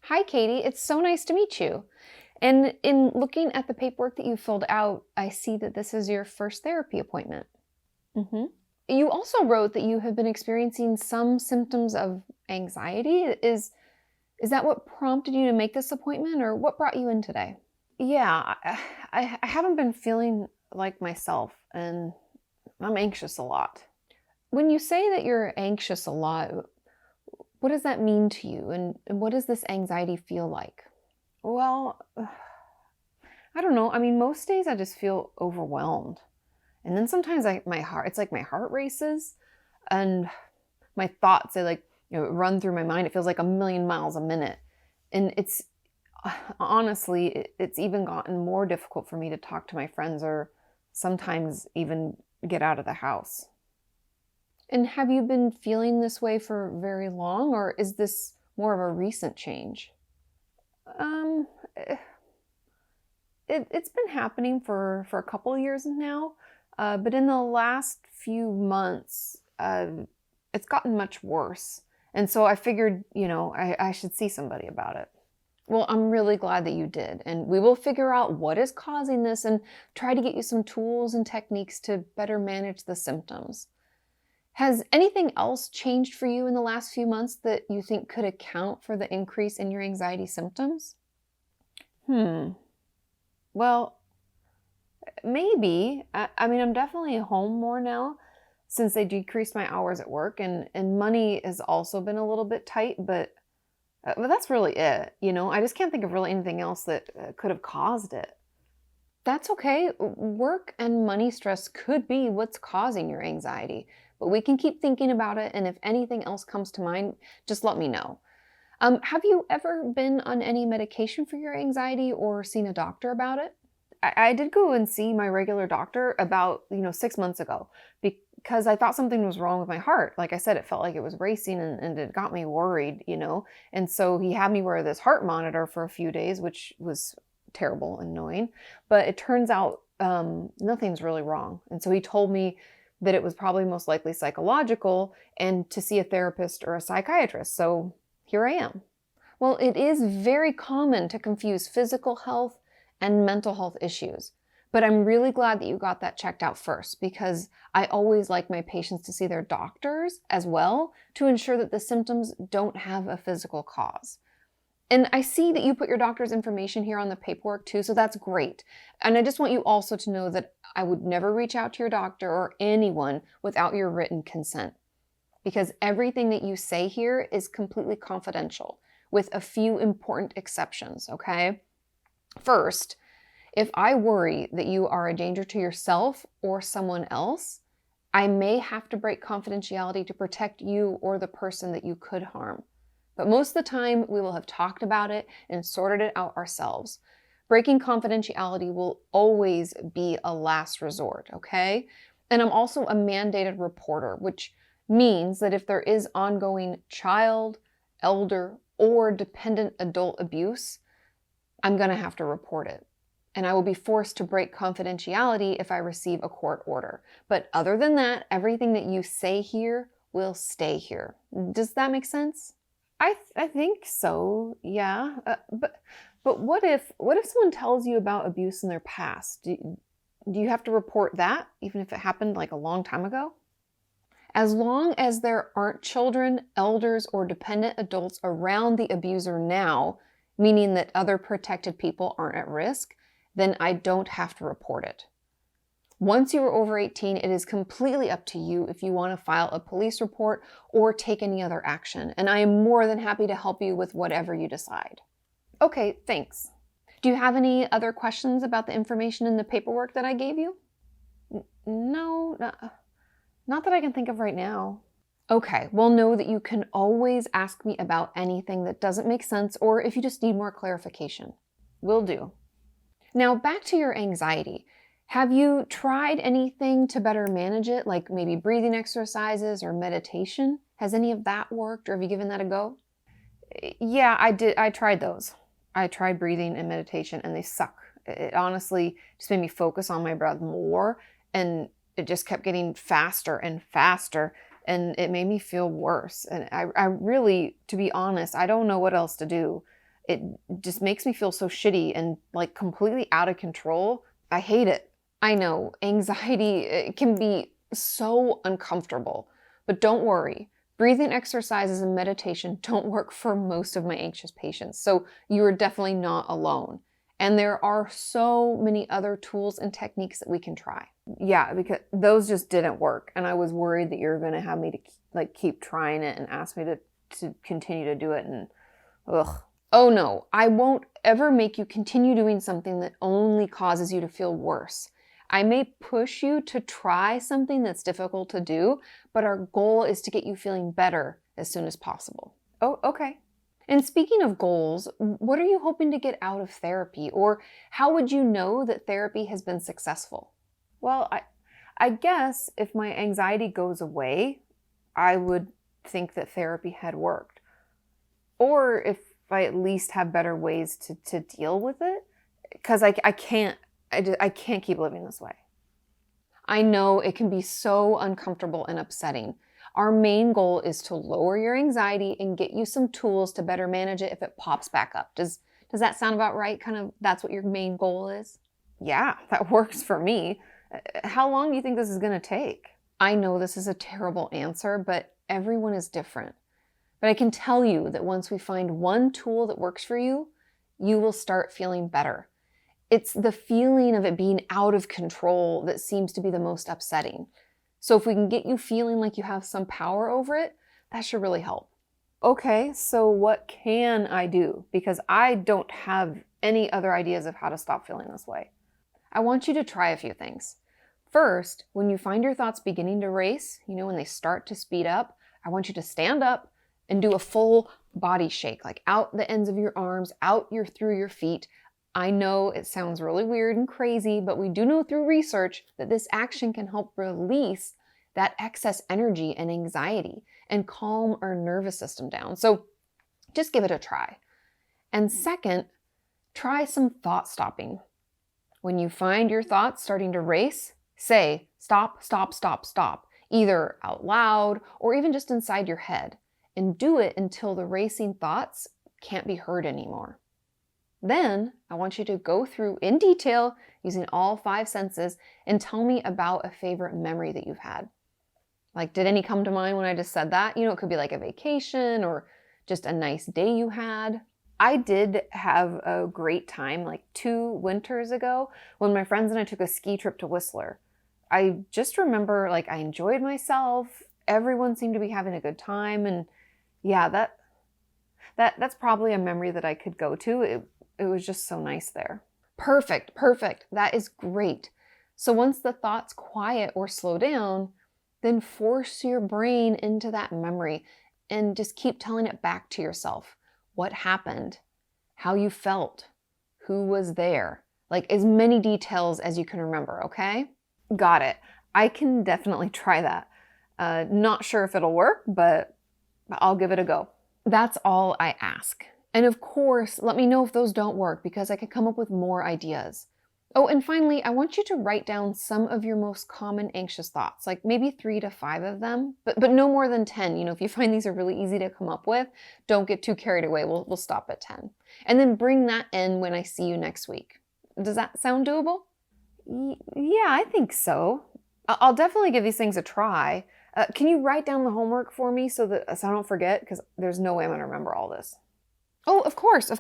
Hi, Katie. It's so nice to meet you. And in looking at the paperwork that you filled out, I see that this is your first therapy appointment. You also wrote that you have been experiencing some symptoms of anxiety. Is that what prompted you to make this appointment, or what brought you in today? Yeah, I haven't been feeling like myself, and I'm anxious a lot. When you say that you're anxious a lot, what does that mean to you, and what does this anxiety feel like? Well, I don't know. I mean, most days I just feel overwhelmed. And then sometimes it's like my heart races and my thoughts, they run through my mind. It feels like a million miles a minute. And it's honestly, it's even gotten more difficult for me to talk to my friends or sometimes even get out of the house. And have you been feeling this way for very long, or is this more of a recent change? It's been happening for a couple of years now, but in the last few months, it's gotten much worse. And so I figured, I should see somebody about it. Well, I'm really glad that you did, and we will figure out what is causing this and try to get you some tools and techniques to better manage the symptoms. Has anything else changed for you in the last few months that you think could account for the increase in your anxiety symptoms? Well, maybe. I mean, I'm definitely home more now since they decreased my hours at work, and money has also been a little bit tight, but that's really it. I just can't think of really anything else that could have caused it. That's okay. Work and money stress could be what's causing your anxiety, but we can keep thinking about it, and if anything else comes to mind, just let me know. Have you ever been on any medication for your anxiety or seen a doctor about it? I did go and see my regular doctor about, 6 months ago because I thought something was wrong with my heart. Like I said, it felt like it was racing and it got me worried, And so he had me wear this heart monitor for a few days, which was terrible and annoying. But it turns out nothing's really wrong. And so he told me that it was probably most likely psychological and to see a therapist or a psychiatrist. So here I am. Well, it is very common to confuse physical health and mental health issues, but I'm really glad that you got that checked out first, because I always like my patients to see their doctors as well to ensure that the symptoms don't have a physical cause. And I see that you put your doctor's information here on the paperwork too, so that's great. And I just want you also to know that I would never reach out to your doctor or anyone without your written consent, because everything that you say here is completely confidential, with a few important exceptions, okay? First, if I worry that you are a danger to yourself or someone else, I may have to break confidentiality to protect you or the person that you could harm. But most of the time, we will have talked about it and sorted it out ourselves. Breaking confidentiality will always be a last resort, okay? And I'm also a mandated reporter, which means that if there is ongoing child, elder, or dependent adult abuse, I'm going to have to report it. And I will be forced to break confidentiality if I receive a court order. But other than that, everything that you say here will stay here. Does that make sense? I think so, yeah. But what if someone tells you about abuse in their past? Do you have to report that, even if it happened like a long time ago? As long as there aren't children, elders, or dependent adults around the abuser now, meaning that other protected people aren't at risk, then I don't have to report it. Once you are over 18, it is completely up to you if you want to file a police report or take any other action, and I am more than happy to help you with whatever you decide. Okay, thanks. Do you have any other questions about the information in the paperwork that I gave you? No, not that I can think of right now. Okay, well, know that you can always ask me about anything that doesn't make sense, or if you just need more clarification. Will do. Now, back to your anxiety. Have you tried anything to better manage it, like maybe breathing exercises or meditation? Has any of that worked, or have you given that a go? Yeah, I did. I tried those. I tried breathing and meditation, and they suck. It honestly just made me focus on my breath more, and it just kept getting faster and faster, and it made me feel worse. And I really, to be honest, I don't know what else to do. It just makes me feel so shitty and like completely out of control. I hate it. I know anxiety, it can be so uncomfortable, but don't worry. Breathing exercises and meditation don't work for most of my anxious patients, so you are definitely not alone. And there are so many other tools and techniques that we can try. Yeah, because those just didn't work, and I was worried that you were going to have me to like keep trying it and ask me to continue to do it, and ugh. Oh no, I won't ever make you continue doing something that only causes you to feel worse. I may push you to try something that's difficult to do, but our goal is to get you feeling better as soon as possible. Oh, okay. And speaking of goals, what are you hoping to get out of therapy? Or how would you know that therapy has been successful? Well, I guess if my anxiety goes away, I would think that therapy had worked. Or if I at least have better ways to deal with it, because I can't keep living this way. I know it can be so uncomfortable and upsetting. Our main goal is to lower your anxiety and get you some tools to better manage it if it pops back up. Does that sound about right? Kind of, that's what your main goal is? Yeah, that works for me. How long do you think this is going to take? I know this is a terrible answer, but everyone is different. But I can tell you that once we find one tool that works for you, you will start feeling better. It's the feeling of it being out of control that seems to be the most upsetting. So if we can get you feeling like you have some power over it, that should really help. Okay, so what can I do? Because I don't have any other ideas of how to stop feeling this way. I want you to try a few things. First, when you find your thoughts beginning to race, when they start to speed up, I want you to stand up and do a full body shake, like out the ends of your arms, through your feet. I know it sounds really weird and crazy, but we do know through research that this action can help release that excess energy and anxiety and calm our nervous system down. So just give it a try. And second, try some thought stopping. When you find your thoughts starting to race, say, stop, stop, stop, stop, either out loud or even just inside your head. And do it until the racing thoughts can't be heard anymore. Then I want you to go through in detail using all 5 senses and tell me about a favorite memory that you've had. Like, did any come to mind when I just said that? It could be like a vacation or just a nice day you had. I did have a great time like 2 winters ago when my friends and I took a ski trip to Whistler. I just remember like I enjoyed myself. Everyone seemed to be having a good time, and yeah, that's probably a memory that I could go to. It was just so nice there. Perfect. That is great. So once the thoughts quiet or slow down, then force your brain into that memory and just keep telling it back to yourself. What happened? How you felt? Who was there? Like as many details as you can remember, okay? Got it. I can definitely try that. Not sure if it'll work, but I'll give it a go. That's all I ask. And of course, let me know if those don't work because I can come up with more ideas. Oh, and finally, I want you to write down some of your most common anxious thoughts, like maybe 3 to 5 of them, but no more than 10. If you find these are really easy to come up with, don't get too carried away. We'll stop at 10. And then bring that in when I see you next week. Does that sound doable? Yeah, I think so. I'll definitely give these things a try. Can you write down the homework for me so I don't forget? Because there's no way I'm going to remember all this. Oh, of course.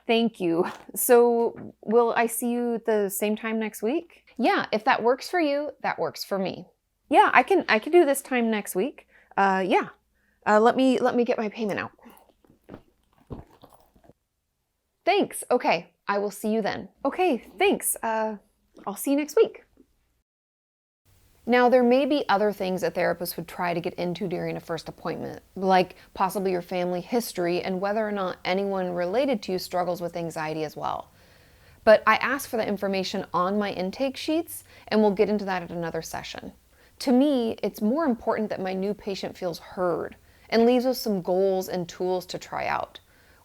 Thank you. So will I see you at the same time next week? Yeah, if that works for you, that works for me. Yeah, I can do this time next week. Yeah. Let me get my payment out. Thanks. Okay, I will see you then. Okay, thanks. I'll see you next week. Now, there may be other things a therapist would try to get into during a first appointment, like possibly your family history and whether or not anyone related to you struggles with anxiety as well. But I ask for the information on my intake sheets, and we'll get into that at another session. To me, it's more important that my new patient feels heard and leaves with some goals and tools to try out.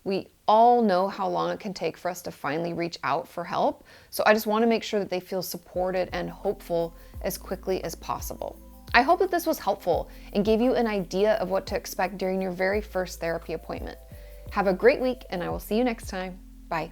We all know how long it can take for us to finally reach out for help. So I just want to make sure that they feel supported and hopeful as quickly as possible. I hope that this was helpful and gave you an idea of what to expect during your very first therapy appointment. Have a great week, and I will see you next time. Bye.